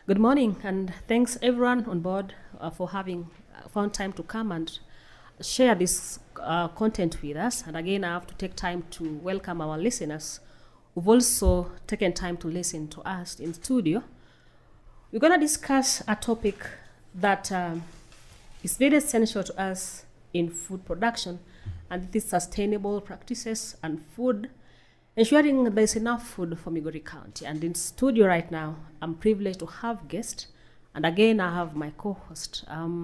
Good morning, and thanks everyone on board for having found time to come and share this content with us. And again, I have to take time to welcome our listeners who've also taken time to listen to us in studio. We're going to discuss a topic that is very essential to us in food production, and it is sustainable practices and food, ensuring there's enough food for Migori County. And in studio right now, I'm privileged to have guests. And again, I have my co-host. I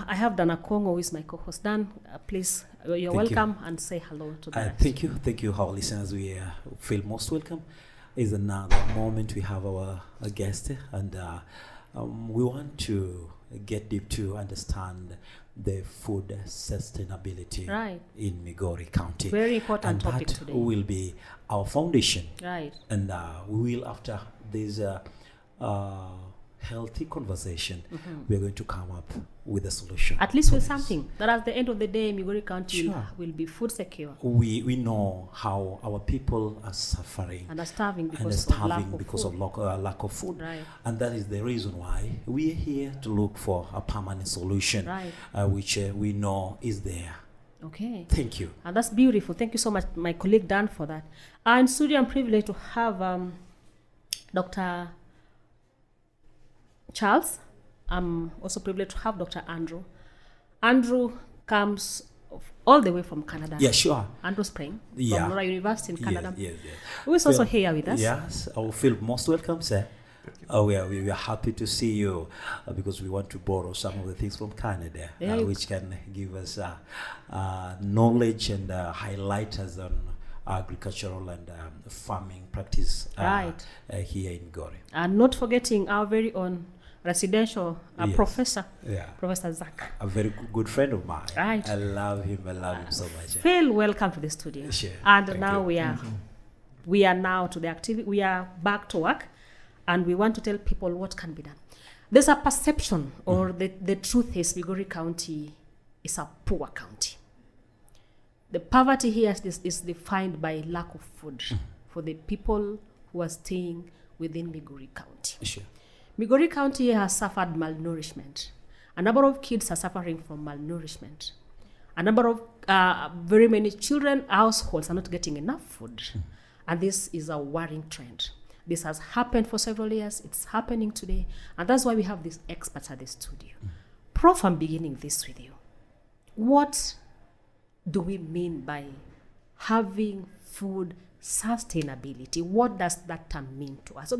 have Dan Akong'o, who is my co-host. Dan, please, you're welcome and say hello to the Thank you, our listeners. We feel most welcome. It's another moment we have our guest, and we want to get deep to understand the food sustainability in Migori County. Very important topic today. That will be our foundation. Right. And we will, after this healthy conversation, we're going to come up with a solution. At least with something that at the end of the day, Migori County will be food secure. We know how our people are suffering and are starving because of lack of food. Right. And that is the reason why we are here to look for a permanent solution, which we know is there. Okay. Thank you. And that's beautiful. Thank you so much, my colleague Dan, for that. In studio, I'm privileged to have Dr. Charles. I'm also privileged to have Dr. Andrew. Andrew comes all the way from Canada. Yeah, sure. Andrew Spring from Laura University in Canada. Yes. Who is also here with us. Yes, I will feel most welcome, sir. We are happy to see you because we want to borrow some of the things from Canada, which can give us knowledge and highlight us on agricultural and farming practice here in Gore. And not forgetting our very own residential professor, Professor Zack. A very good friend of mine. Right. I love him so much. Phil, welcome to the studio. Sure. And Thank now you. We are now to the activity. We are back to work, and we want to tell people what can be done. There's a perception, or the truth is Migori County is a poor county. The poverty here is defined by lack of food for the people who are staying within Migori County. Sure. Migori County has suffered malnourishment. A number of kids are suffering from malnourishment. A number of very many children, households are not getting enough food. And this is a worrying trend. This has happened for several years. It's happening today. And that's why we have these experts at the studio. Prof, I'm beginning this with you. What do we mean by having food sustainability? What does that term mean to us? So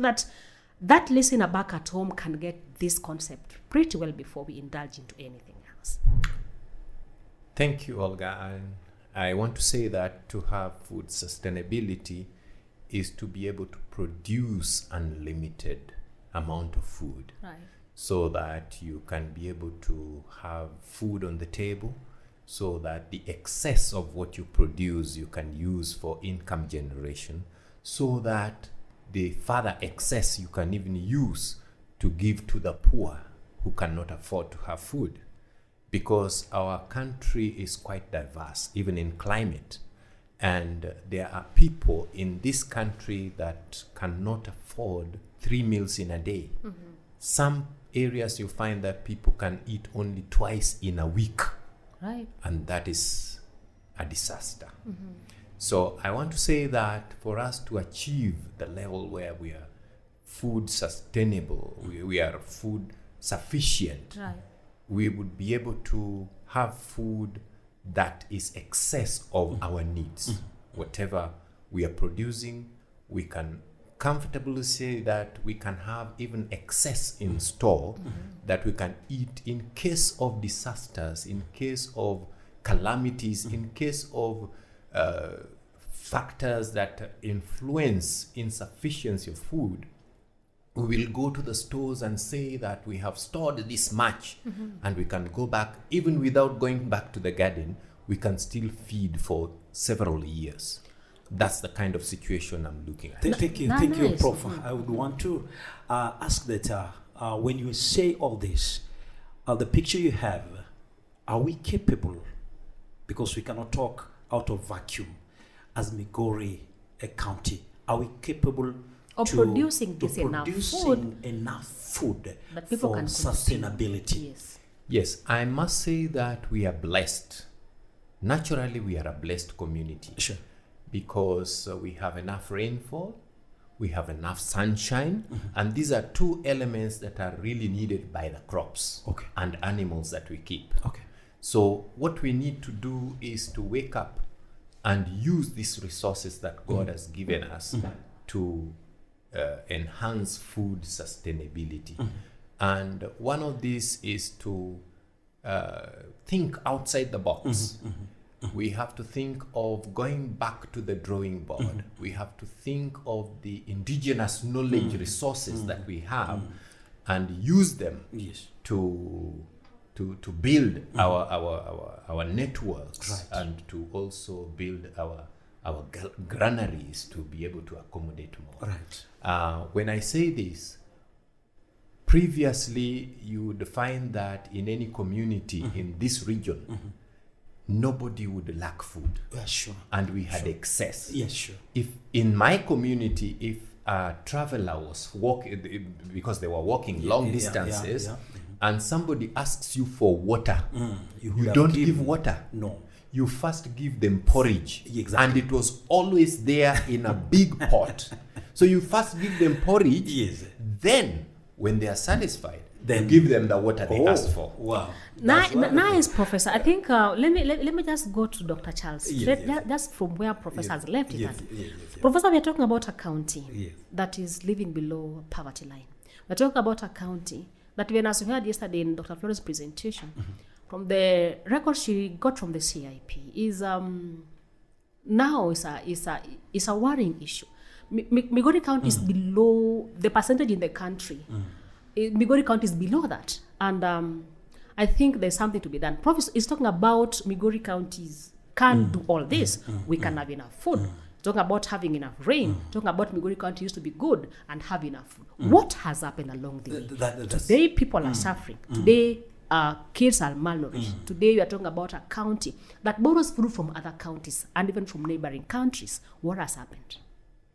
that listener back at home can get this concept pretty well before we indulge into anything else. Thank you, Olga. And I want to say that to have food sustainability is to be able to produce unlimited amount of food, so that you can be able to have food on the table, so that the excess of what you produce you can use for income generation, so that the further excess you can even use to give to the poor who cannot afford to have food. Because our country is quite diverse, even in climate. And there are people in this country that cannot afford 3 meals in a day. Some areas you find that people can eat only twice in a week. Right. And that is a disaster. So I want to say that for us to achieve the level where we are food sustainable, we are food sufficient, we would be able to have food that is excess of our needs. Whatever we are producing, we can comfortably say that we can have even excess in store that we can eat in case of disasters, in case of calamities, in case of factors that influence insufficiency of food. We will go to the stores and say that we have stored this much, and we can go back, even without going back to the garden, we can still feed for several years. That's the kind of situation I'm looking at. Thank you, Prof. I would want to ask that when you say all this, the picture you have, are we capable, because we cannot talk out of vacuum, as Migori County, are we capable Or producing enough food that people for can sustainability. Yes. Yes, I must say that we are blessed. Naturally, we are a blessed community. Sure. Because we have enough rainfall, we have enough sunshine, and these are two elements that are really needed by the crops and animals that we keep. Okay. So what we need to do is to wake up and use these resources that God has given us to enhance food sustainability. And one of these is to think outside the box. We have to think of going back to the drawing board. We have to think of the indigenous knowledge resources that we have and use them to build our networks and to also build our granaries to be able to accommodate more. Right. When I say this, previously you would find that in any community in this region, nobody would lack food. Yeah, sure. And we had excess. Yes, sure. If in my community, if a traveler was walking, because they were walking long distances, and somebody asks you for water, you don't give water. No. You first give them porridge. Exactly. And it was always there in a big pot. So you first give them porridge. Yes. Then, when they are satisfied, then you give them the water they asked for. Wow. Nice, Professor. I think let me just go to Dr. Charles. Yes. Just from where Professor has left it. Yes. Professor, we are talking about a county Yes. that is living below poverty line. We're talking about a county that, when, as we heard yesterday in Dr. Flores' presentation, from the record she got from the CIP, is now is a worrying issue. Migori County is below the percentage in the country. Migori County is below that, and I think there's something to be done. Prof is talking about Migori counties can't do all this. We can have enough food. Talking about having enough rain. Talking about Migori County used to be good and have enough food. What has happened along the way? Today people are suffering. Today kids are malnourished. Today we are talking about a county that borrows food from other counties and even from neighboring countries. What has happened?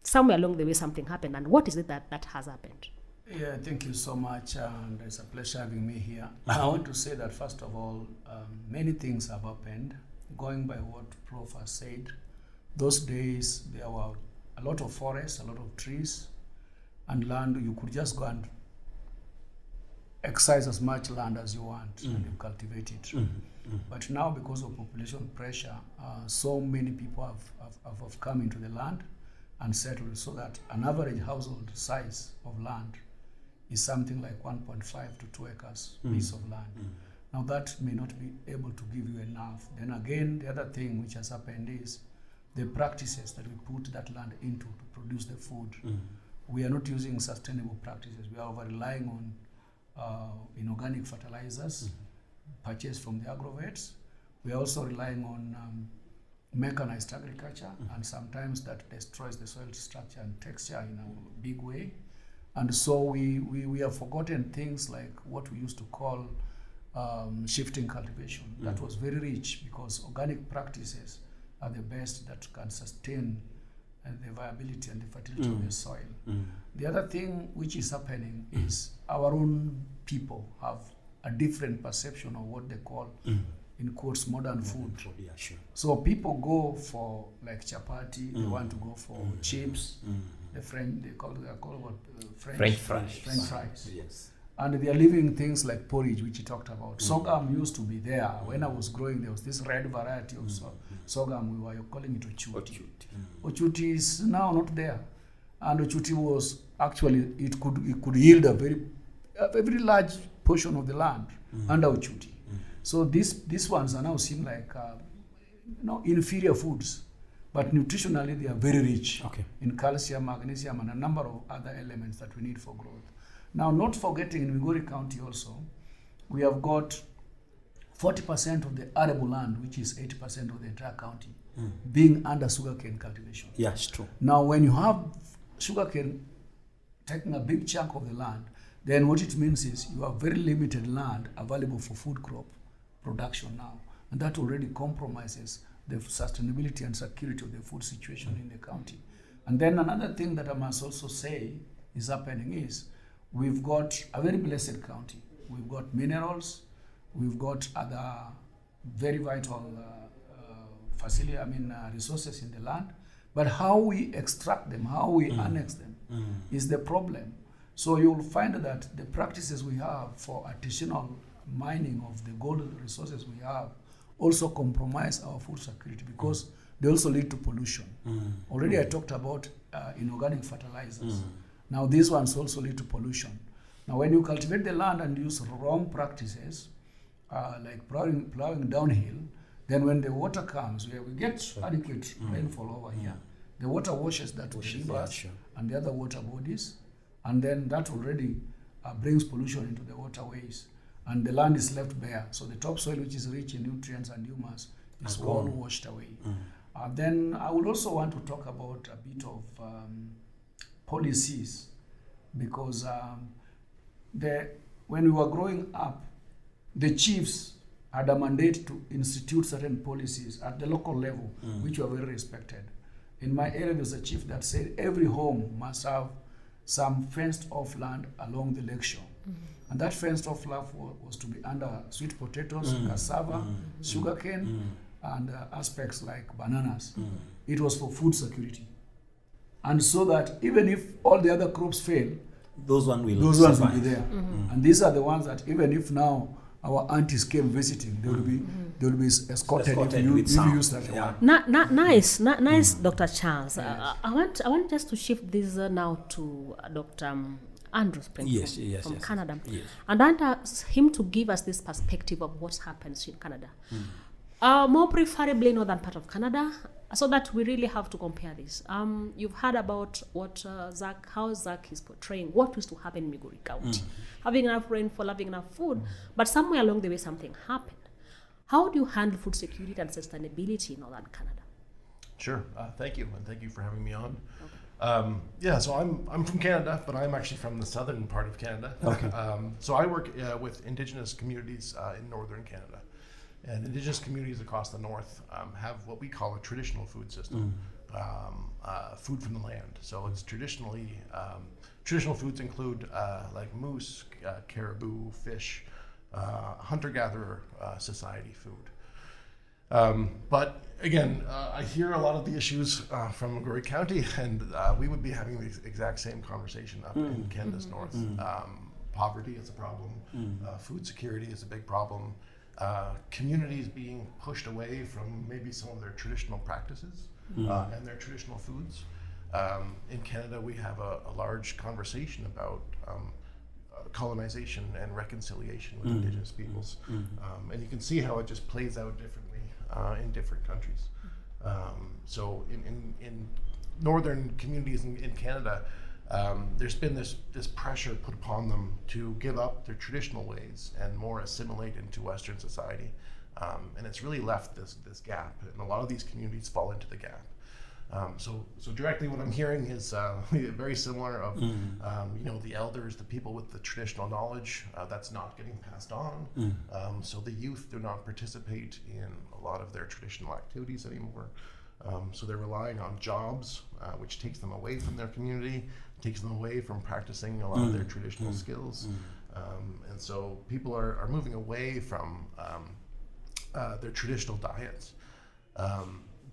Somewhere along the way something happened, and what is it that has happened? Yeah, thank you so much, and it's a pleasure having me here. I want to say that, first of all, many things have happened. Going by what Prof has said, those days there were a lot of forests, a lot of trees, and land. You could just go and exercise as much land as you want and you cultivate it. But now, because of population pressure, so many people have come into the land and settled, so that an average household size of land is something like 1.5 to 2 acres piece of land. Now that may not be able to give you enough. Then again, the other thing which has happened is the practices that we put that land into to produce the food. We are not using sustainable practices. We are relying on inorganic fertilizers purchased from the agrovets. We are also relying on mechanized agriculture, and sometimes that destroys the soil structure and texture in a big way. And so we have forgotten things like what we used to call shifting cultivation. That was very rich, because organic practices are the best that can sustain the viability and the fertility of the soil. The other thing which is happening is our own people have a different perception of what they call, in quotes, modern food. Yeah, sure. So people go for like chapati, they want to go for chips, the French, they call what, French fries. Yes. And they are leaving things like porridge, which you talked about. Sorghum used to be there. When I was growing, there was this red variety of sorghum. We were calling it ochuti. Ochuti is now not there. And ochuti was actually, it could yield a very large portion of the land under ochuti. So these ones are now seen like inferior foods, but nutritionally they are very rich in calcium, magnesium, and a number of other elements that we need for growth. Now, not forgetting, in Migori County also, we have got 40% of the arable land, which is 80% of the entire county, being under sugarcane cultivation. Yes, true. Now, when you have sugarcane taking a big chunk of the land, then what it means is you have very limited land available for food crop production now. And that already compromises the sustainability and security of the food situation in the county. And then another thing that I must also say is happening is we've got a very blessed county. We've got minerals, we've got other very vital resources in the land, but how we extract them, how we annex them is the problem. So you'll find that the practices we have for artisanal mining of the gold resources we have also compromise our food security because they also lead to pollution. Already I talked about inorganic fertilizers. Now these ones also lead to pollution. Now when you cultivate the land and use wrong practices, like plowing downhill, then when the water comes, where we get adequate rainfall over here, the water washes that rivers and the other water bodies, and then that already brings pollution into the waterways, and the land is left bare. So the topsoil, which is rich in nutrients and humus, is all washed away. Then I would also want to talk about a bit of policies, because when we were growing up, the chiefs had a mandate to institute certain policies at the local level, which were very respected. In my area, there's a chief that said every home must have some fenced-off land along the lakeshore. And that fenced-off land was to be under sweet potatoes, cassava, sugarcane, and aspects like bananas. It was for food security. And so that even if all the other crops fail, those ones will be there. And these are the ones that even if now our aunties came visiting, they will be escorted if you use that one. Nice, Dr. Charles. I want just to shift this now to Dr. Andrew Spring from Canada. Yes. And I want him to give us this perspective of what happens in Canada. More preferably northern part of Canada, so that we really have to compare this. You've heard about what how Zack is portraying what used to happen in Migori County. Having enough rainfall, having enough food, but somewhere along the way something happened. How do you handle food security and sustainability in northern Canada? Sure, thank you, and thank you for having me on. Okay. So I'm from Canada, but I'm actually from the southern part of Canada. Okay. So I work with Indigenous communities in northern Canada. And Indigenous communities across the north have what we call a traditional food system, food from the land. So it's traditionally, traditional foods include like moose, caribou, fish, hunter-gatherer society food. But again, I hear a lot of the issues from Migori County, and we would be having the exact same conversation up in Canada's north. Poverty is a problem, food security is a big problem. Communities being pushed away from maybe some of their traditional practices and their traditional foods. In Canada, we have a large conversation about colonization and reconciliation with Indigenous peoples. And you can see how it just plays out differently in different countries. So in northern communities in Canada, there's been this pressure put upon them to give up their traditional ways and more assimilate into Western society. And it's really left this gap, and a lot of these communities fall into the gap. So directly what I'm hearing is very similar of, the elders, the people with the traditional knowledge, that's not getting passed on. So the youth do not participate in a lot of their traditional activities anymore. So they're relying on jobs, which takes them away from their community, takes them away from practicing a lot of their traditional skills. And so people are moving away from their traditional diets.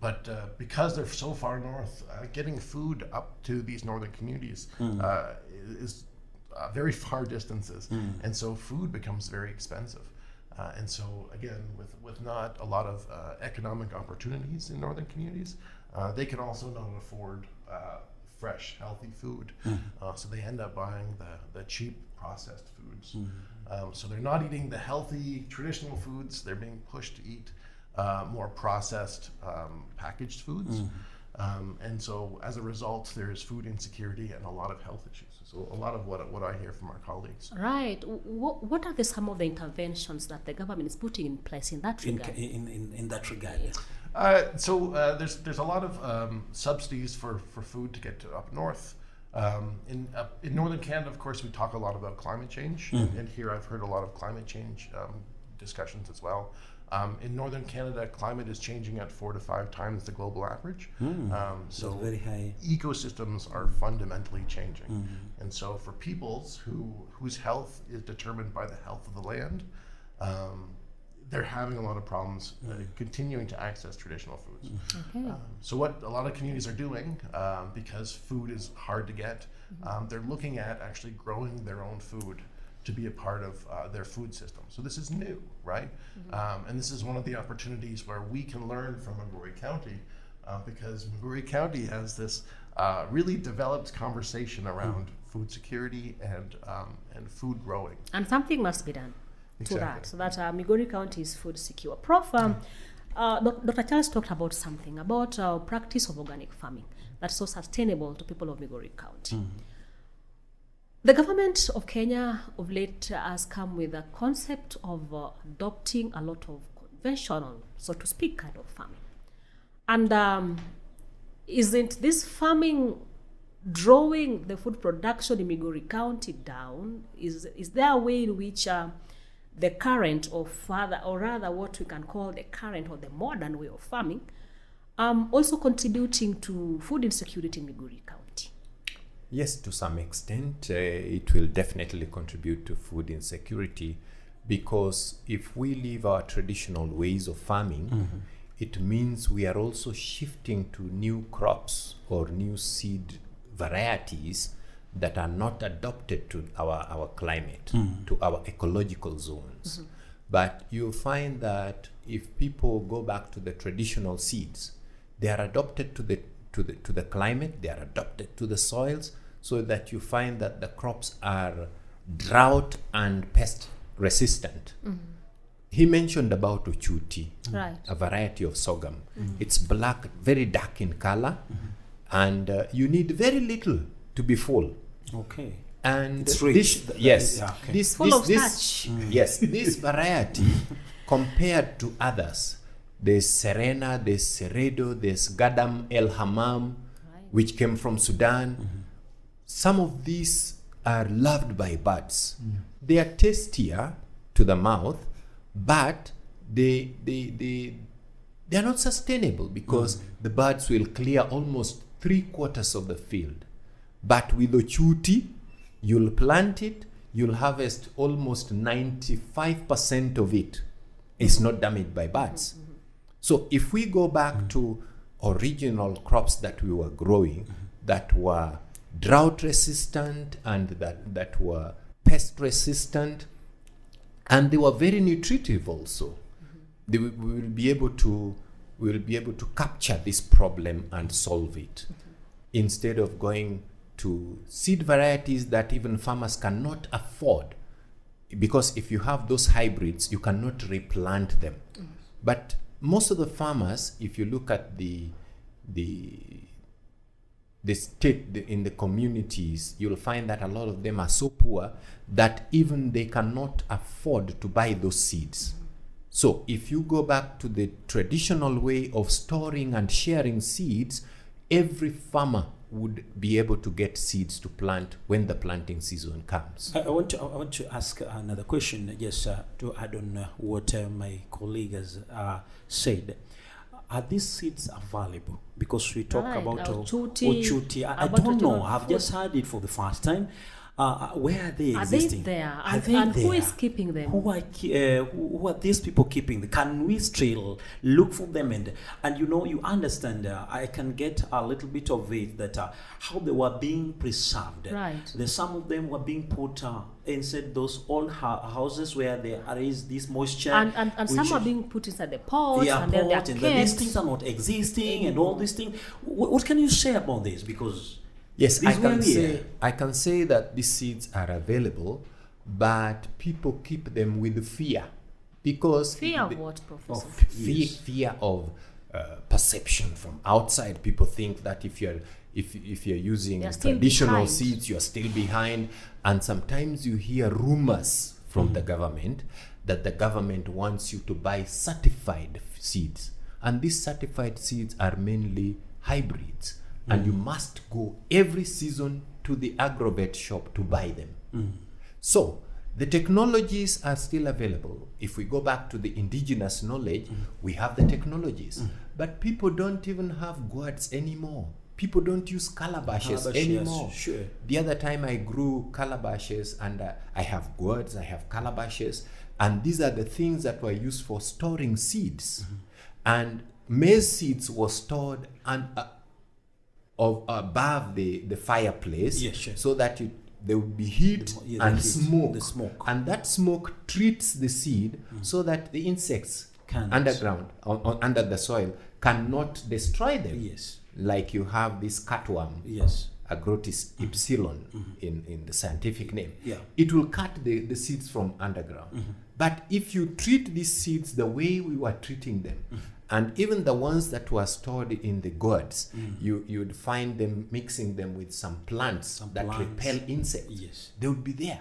But because they're so far north, getting food up to these northern communities is very far distances. And so food becomes very expensive. And so again, with not a lot of economic opportunities in northern communities, they can also not afford fresh, healthy food. So they end up buying the cheap processed foods. So they're not eating the healthy traditional foods, they're being pushed to eat more processed packaged foods. And so as a result, there's food insecurity and a lot of health issues. So a lot of what I hear from our colleagues. Right. What are some of the interventions that the government is putting in place in that regard? In that regard. So there's a lot of subsidies for food to get to up north. In northern Canada, of course, we talk a lot about climate change, and here I've heard a lot of climate change discussions as well. In northern Canada, climate is changing at 4 to 5 times the global average. So That's very high. ecosystems are fundamentally changing. And so for peoples whose health is determined by the health of the land, they're having a lot of problems continuing to access traditional foods. Okay. So what a lot of communities are doing, because food is hard to get, they're looking at actually growing their own food to be a part of their food system. So this is new, right? And this is one of the opportunities where we can learn from Migori County, because Migori County has this really developed conversation around food security and food growing. And something must be done to Exactly. that, so that Migori County is food secure. Prof, Dr. Charles talked about something, about practice of organic farming that's so sustainable to people of Migori County. The government of Kenya of late has come with a concept of adopting a lot of conventional, so to speak, kind of farming. And isn't this farming drawing the food production in Migori County down? Is there a way in which the current or rather what we can call the current or the modern way of farming also contributing to food insecurity in Migori County? Yes, to some extent, it will definitely contribute to food insecurity, because if we leave our traditional ways of farming, it means we are also shifting to new crops or new seed varieties that are not adapted to our climate, to our ecological zones. But you'll find that if people go back to the traditional seeds, they are adapted to the climate, they are adapted to the soils, so that you find that the crops are drought and pest resistant. He mentioned about uchuti, Right. a variety of sorghum. It's black, very dark in color, and you need very little to be full. Okay. And It's rich. yes, Yeah, okay. this Full of starch. yes, this variety compared to others, there's Serena, there's Seredo, there's Gadam El Hammam, which came from Sudan. Some of these are loved by birds. They are tastier to the mouth, but they are not sustainable, because the birds will clear almost 3/4 of the field. But with Ochuti, you'll plant it, you'll harvest almost 95% of it. It's not damaged by birds. So if we go back to original crops that we were growing, that were drought resistant and that were pest resistant, and they were very nutritive also, we will be able to capture this problem and solve it, instead of going to seed varieties that even farmers cannot afford, because if you have those hybrids, you cannot replant them. But most of the farmers, if you look at the state in the communities, you'll find that a lot of them are so poor that even they cannot afford to buy those seeds. So if you go back to the traditional way of storing and sharing seeds, every farmer would be able to get seeds to plant when the planting season comes. I want to ask another question, just to add on what my colleague has said. Are these seeds available? Because we talk Right, about Ochuti, I about don't know. traditional I've just heard it for the first time. Where are they Are existing? they there? Are And, they and who there? is keeping them? Who are these people keeping them? Can we still look for them? And you understand, I can get a little bit of it, that how they were being preserved. Right. Some of them were being put inside those old houses where there is this moisture. And some are being put inside the pot, and then they are and kept. these things are not existing, and all these things. What can you say about this? Because yes, this I can say that these seeds are available, but people keep them with fear, because Fear of what, Professor? fear of perception from outside. People think that if you're using They're still traditional behind. seeds, you're still behind. And sometimes you hear rumors from the government that the government wants you to buy certified seeds, and these certified seeds are mainly hybrids, and you must go every season to the agrovet shop to buy them. So The technologies are still available. If we go back to the indigenous knowledge, we have the technologies. But people don't even have gourds anymore. People don't use calabashes anymore. Yes, sure. The other time I grew calabashes, and I have gourds, I have calabashes, and these are the things that were used for storing seeds. And maize seeds were stored above the fireplace, Yes, sure. so that there would be heat and smoke. The smoke. And that smoke treats the seed so that the insects underground, under the soil, cannot destroy them. Yes. Like you have this cutworm, Yes. Agrotis epsilon in the scientific name. Yeah. It will cut the seeds from underground. But if you treat these seeds the way we were treating them, and even the ones that were stored in the gourds, you'd find them mixing them with some plants that repel insects. Yes. They would be there,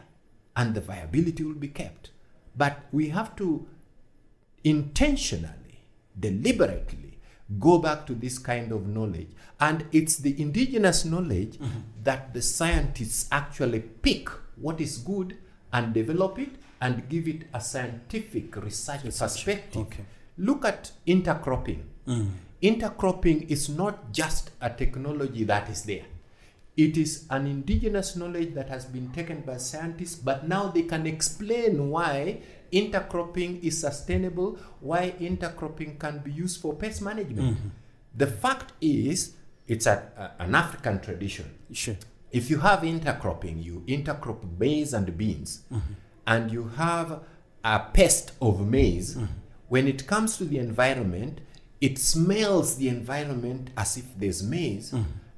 and the viability will be kept. But we have to intentionally, deliberately go back to this kind of knowledge. And it's the indigenous knowledge that the scientists actually pick what is good and develop it and give it a scientific research perspective. Okay. Look at intercropping. Intercropping is not just a technology that is there. It is an indigenous knowledge that has been taken by scientists, but now they can explain why intercropping is sustainable, why intercropping can be used for pest management. The fact is, it's an African tradition. Sure. If you have intercropping, you intercrop maize and beans, and you have a pest of maize, when it comes to the environment, it smells the environment as if there's maize.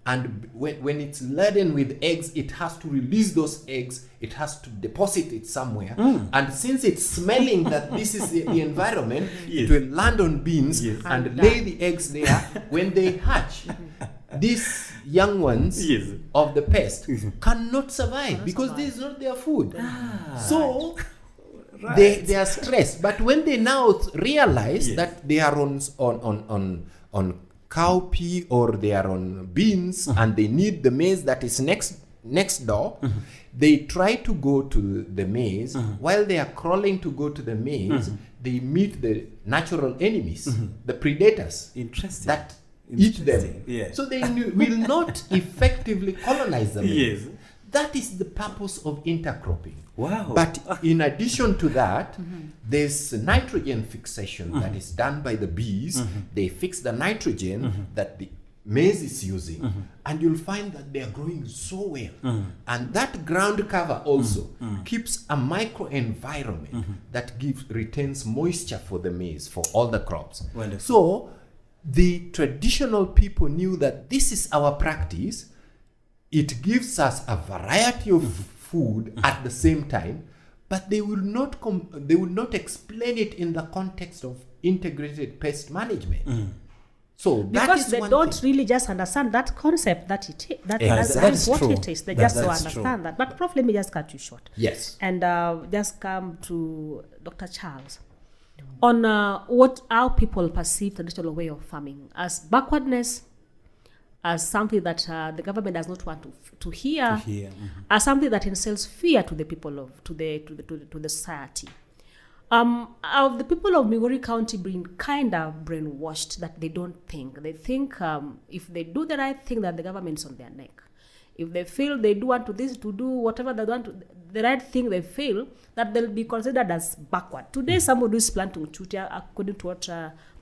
And when it's laden with eggs, it has to release those eggs. It has to deposit it somewhere. And since it's smelling that this is the environment, it will land on beans and lay the eggs there. When they hatch, these young ones of the pest cannot survive because this is not their food. So they are stressed. But when they now realize that they are on cowpea or they are on beans and they need the maize that is next door, they try to go to the maize. While they are crawling to go to the maize, they meet the natural enemies, the predators that eat them. So they will not effectively colonize the maize. That is the purpose of intercropping. Wow. But in addition to that, there's nitrogen fixation that is done by the bees. They fix the nitrogen that the maize is using, and you'll find that they are growing so well. And that ground cover also keeps a microenvironment that retains moisture for the maize, for all the crops. Wonderful. So the traditional people knew that this is our practice. It gives us a variety of food at the same time, but they will not explain it in the context of integrated pest management. So because they don't really just understand that concept that that is what it is. They just don't understand that. But Prof, let me just cut you short. Yes. And just come to Dr. Charles on how people perceive the traditional way of farming as backwardness, as something that the government does not want to hear, as something that instills fear to the people to the society. The people of Migori County being kind of brainwashed that they don't think. They think if they do the right thing, that the government's on their neck. If they feel they do want to do whatever they want to, the right thing, they feel that they'll be considered as backward. Today, somebody who is planting chutia, according to what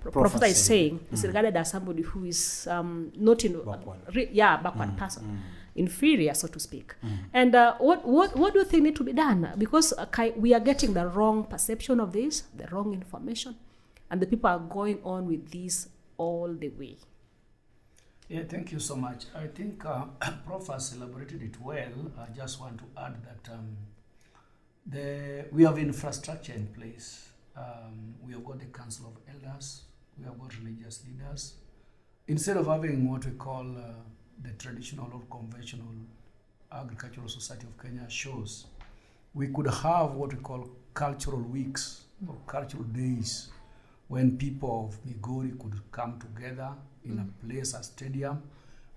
Professor is saying, is regarded as somebody who is not in backward person, inferior, so to speak. And what do you think need to be done? Because we are getting the wrong perception of this, the wrong information, and the people are going on with this all the way. Yeah, thank you so much. I think Prof has elaborated it well. I just want to add that we have infrastructure in place. We have got the Council of Elders. We have got religious leaders. Instead of having what we call the traditional or conventional Agricultural Society of Kenya shows, we could have what we call cultural weeks or cultural days when people of Migori could come together in a place, a stadium.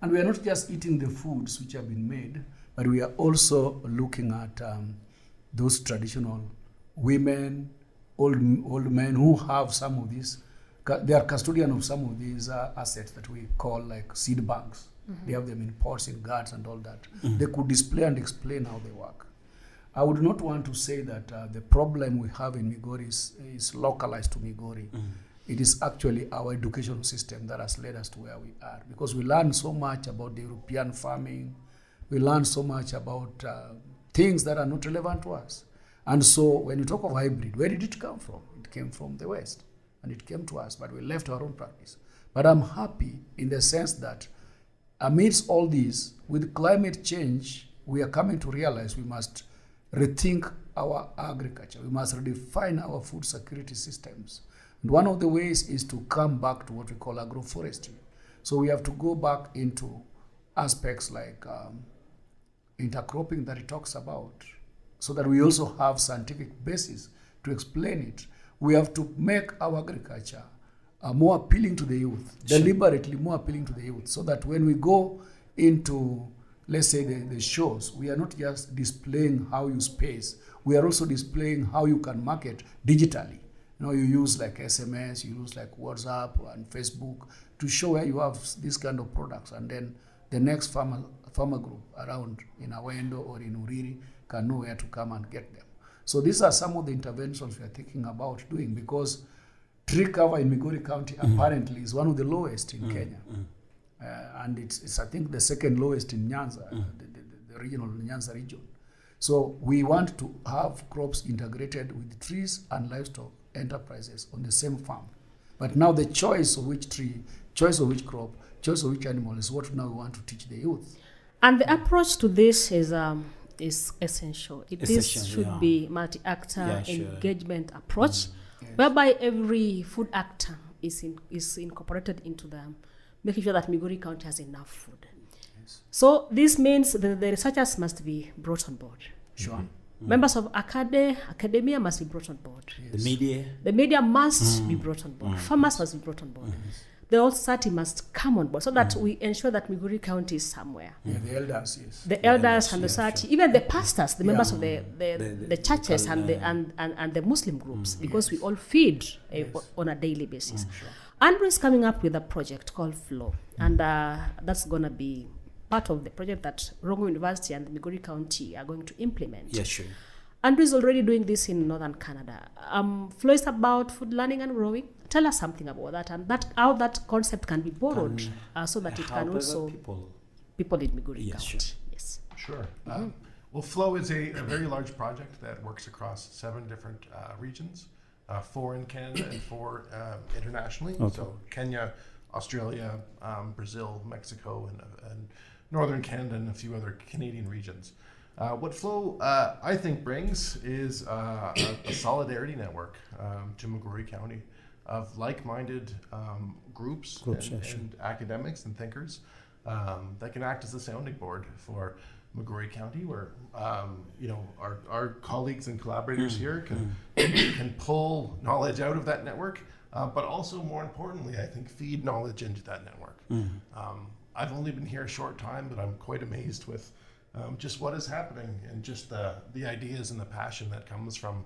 And we are not just eating the foods which have been made, but we are also looking at those traditional women, old men who have some of these, they are custodian of some of these assets that we call like seed banks. They have them in pots, in guards and all that. They could display and explain how they work. I would not want to say that the problem we have in Migori is localized to Migori. It is actually our education system that has led us to where we are, because we learn so much about the European farming. We learn so much about things that are not relevant to us. And so when you talk of hybrid, where did it come from? It came from the West, and it came to us, but we left our own practice. But I'm happy in the sense that amidst all this, with climate change, we are coming to realize we must rethink our agriculture. We must redefine our food security systems. And one of the ways is to come back to what we call agroforestry. So we have to go back into aspects like intercropping that it talks about, so that we also have scientific basis to explain it. We have to make our agriculture more appealing to the youth, deliberately more appealing to the youth, so that when we go into, let's say, the shows, we are not just displaying how you space, we are also displaying how you can market digitally. You know, you use like SMS, you use like WhatsApp and Facebook to show where you have this kind of products, and then the next farmer group around in Awendo or in Uriri can know where to come and get them. So these are some of the interventions we are thinking about doing, because tree cover in Migori County apparently is one of the lowest in Kenya. And it's I think the second lowest in Nyanza, the regional Nyanza region. So we want to have crops integrated with trees and livestock enterprises on the same farm. But now the choice of which tree, choice of which crop, choice of which animal is what now we want to teach the youth. And the approach to this is essential. This should be multi-actor engagement approach, whereby every food actor is incorporated into the making sure that Migori County has enough food. Yes. So this means that the researchers must be brought on board. Sure. Members of academia must be brought on board. Yes. The media must be brought on board. Farmers must be brought on board. The whole society must come on board, so that we ensure that Migori County is somewhere. Yeah, the elders, yes. The elders and the society, even the pastors, the members of the churches and the Muslim groups, because we all feed on a daily basis. Sure. Andrew is coming up with a project called FLOW, and that's going to be part of the project that Rongo University and the Migori County are going to implement. Yes, sure. Andrew is already doing this in northern Canada. FLOW is about food learning and growing. Tell us something about that, and how that concept can be borrowed so that it can also people in Migori County. Sure. Yes. Sure. Well, FLOW is a very large project that works across 7 different regions, 4 in Canada and 4 internationally. Okay. So Kenya, Australia, Brazil, Mexico, and northern Canada, and a few other Canadian regions. What FLOW, I think, brings is a solidarity network to Migori County of like-minded groups and academics and thinkers that can act as a sounding board for Migori County, where our colleagues and collaborators here can pull knowledge out of that network, but also, more importantly, I think, feed knowledge into that network. I've only been here a short time, but I'm quite amazed with just what is happening, and just the ideas and the passion that comes from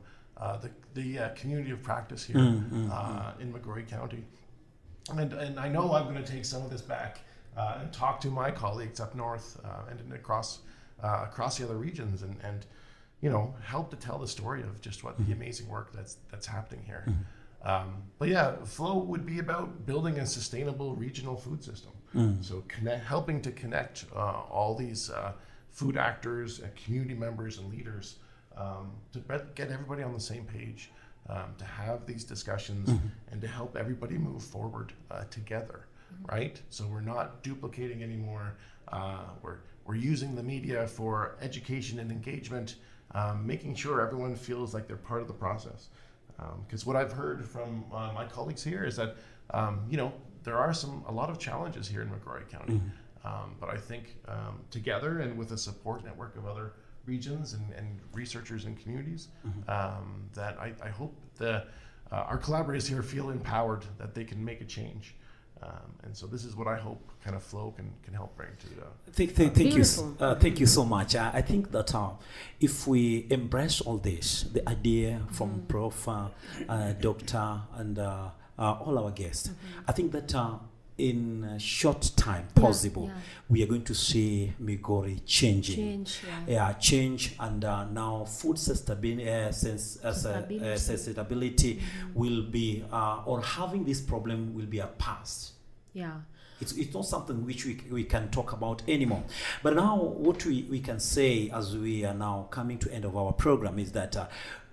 the community of practice here in Migori County. And I know I'm going to take some of this back and talk to my colleagues up north and across the other regions, and help to tell the story of just what the amazing work that's happening here. But yeah, FLOW would be about building a sustainable regional food system. So helping to connect all these food actors, community members, and leaders to get everybody on the same page, to have these discussions and to help everybody move forward together, right? So we're not duplicating anymore. We're using the media for education and engagement, making sure everyone feels like they're part of the process. Because what I've heard from my colleagues here is that there are a lot of challenges here in Migori County, but I think together and with a support network of other regions and researchers and communities, that I hope our collaborators here feel empowered that they can make a change. And so this is what I hope kind of Flow can help bring to Thank you so much. I think that if we embrace all this, the idea from Prof, Doctor, and all our guests, I think that in a short time possible, we are going to see Migori changing. Change, and now food sustainability will be, or having this problem will be a past. It's not something which we can talk about anymore. But now what we can say as we are now coming to end of our program is that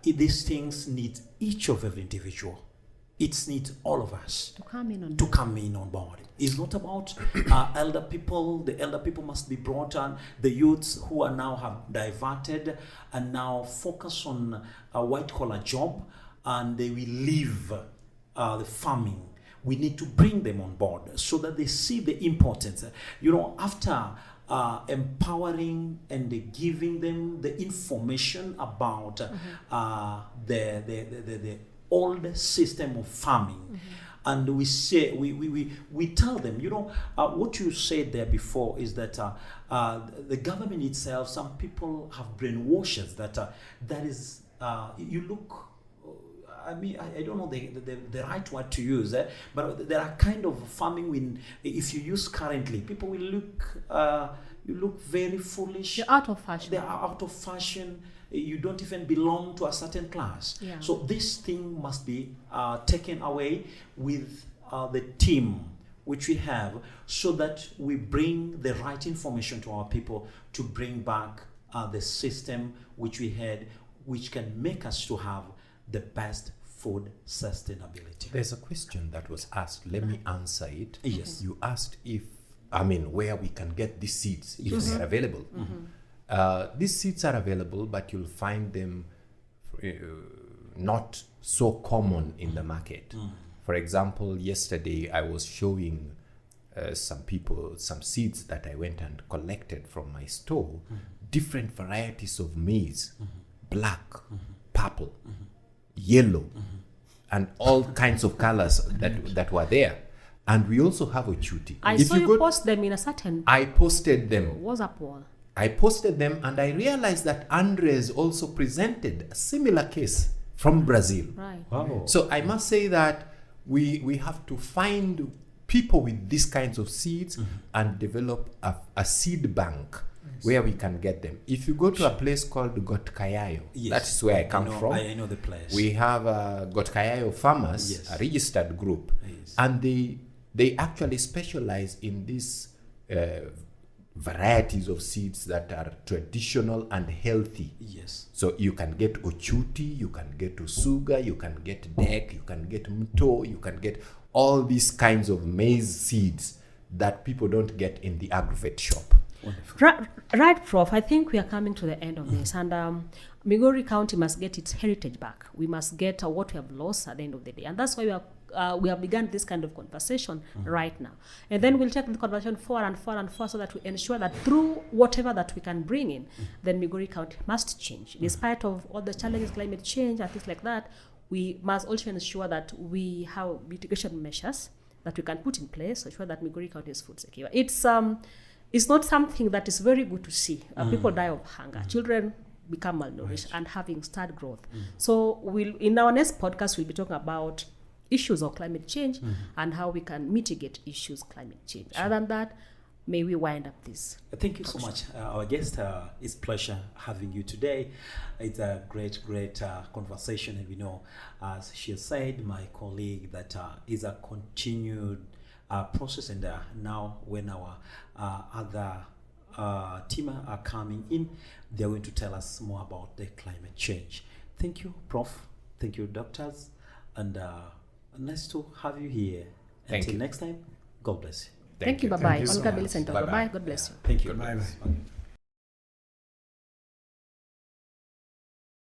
these things need each of every individual. It needs all of us to come in on board. It's not about elder people. The elder people must be brought on. The youths who are now have diverted and now focus on a white-collar job, and they will leave the farming. We need to bring them on board so that they see the importance. After empowering and giving them the information about the old system of farming, and we say we tell them, what you said there before is that the government itself, some people have brainwashed that is you look. I mean, I don't know the right word to use, but there are kind of farming if you use currently, people will look you look very foolish. You're out of fashion. They are out of fashion. You don't even belong to a certain class. So this thing must be taken away with the team which we have, so that we bring the right information to our people to bring back the system which we had, which can make us to have the best food sustainability. There's a question that was asked. Let me answer it. Yes. You asked where we can get these seeds if they are available. These seeds are available, but you'll find them not so common in the market. For example, yesterday I was showing some people some seeds that I went and collected from my store, different varieties of maize, black, purple, yellow, and all kinds of colors that were there. And we also have ochuti. I saw you post them in a certain... I posted them. WhatsApp wall. I posted them, and I realized that Andres also presented a similar case from Brazil. Right. Wow. So I must say that we have to find people with these kinds of seeds and develop a seed bank where we can get them. If you go to a place called Gotkayayo, that's where I come from. I know the place. We have Gotkayayo farmers, a registered group, and they actually specialize in these varieties of seeds that are traditional and healthy. So you can get ochuti, you can get usuga, you can get dek, you can get mto, you can get all these kinds of maize seeds that people don't get in the agrovet shop. Right, Prof. I think we are coming to the end of this, and Migori County must get its heritage back. We must get what we have lost at the end of the day, and that's why we have begun this kind of conversation right now. And then we'll take the conversation forward and forward and forward, so that we ensure that through whatever that we can bring in, then Migori County must change. In spite of all the challenges, climate change and things like that, we must also ensure that we have mitigation measures that we can put in place to ensure that Migori County is food secure. It's not something that is very good to see. People die of hunger. Children become malnourished and having starved growth. So in our next podcast, we'll be talking about issues of climate change and how we can mitigate issues climate change. Other than that, may we wind up this. Thank you so much. Our guest, it's a pleasure having you today. It's a great conversation. And we know, as she said, my colleague, that is a continued process. And now when our other team are coming in, they're going to tell us more about the climate change. Thank you, Prof. Thank you, doctors. And nice to have you here. Until next time, God bless you. Thank you. Bye-bye. Thank you so Olga, much. Millicent. Bye-bye. Bye-bye. God bless you. Thank you. Bye-bye.